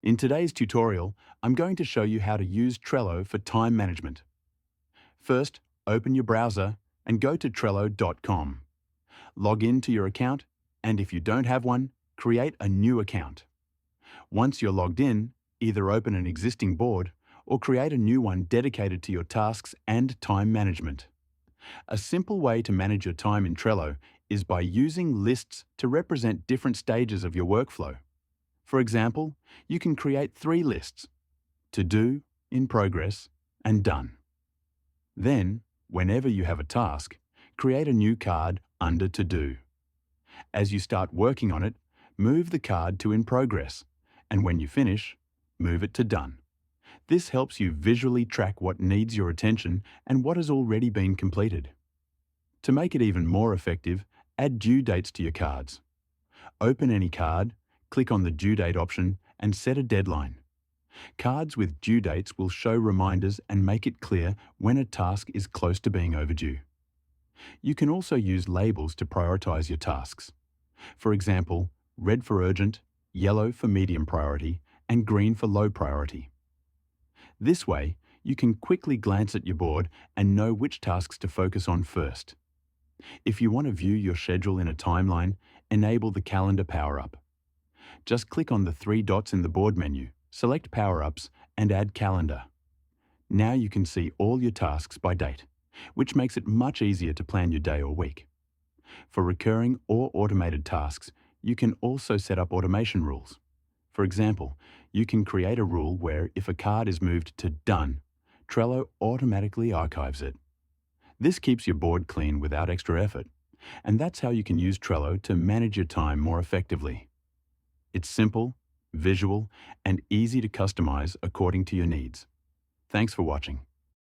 In today's tutorial, I'm going to show you how to use Trello for time management. First, open your browser and go to Trello.com. Log in to your account, and if you don't have one, create a new account. Once you're logged in, either open an existing board or create a new one dedicated to your tasks and time management. A simple way to manage your time in Trello is by using lists to represent different stages of your workflow. For example, you can create 3 lists: to do, in progress, and done. Then, whenever you have a task, create a new card under to do. As you start working on it, move the card to in progress, and when you finish, move it to done. This helps you visually track what needs your attention and what has already been completed. To make it even more effective, add due dates to your cards. Open any card, click on the due date option, and set a deadline. Cards with due dates will show reminders and make it clear when a task is close to being overdue. You can also use labels to prioritize your tasks. For example, red for urgent, yellow for medium priority, and green for low priority. This way, you can quickly glance at your board and know which tasks to focus on first. If you want to view your schedule in a timeline, enable the Calendar power-up. Just click on the 3 dots in the board menu, select Power-ups, and add Calendar. Now you can see all your tasks by date, which makes it much easier to plan your day or week. For recurring or automated tasks, you can also set up automation rules. For example, you can create a rule where if a card is moved to Done, Trello automatically archives it. This keeps your board clean without extra effort, and that's how you can use Trello to manage your time more effectively. It's simple, visual, and easy to customize according to your needs. Thanks for watching.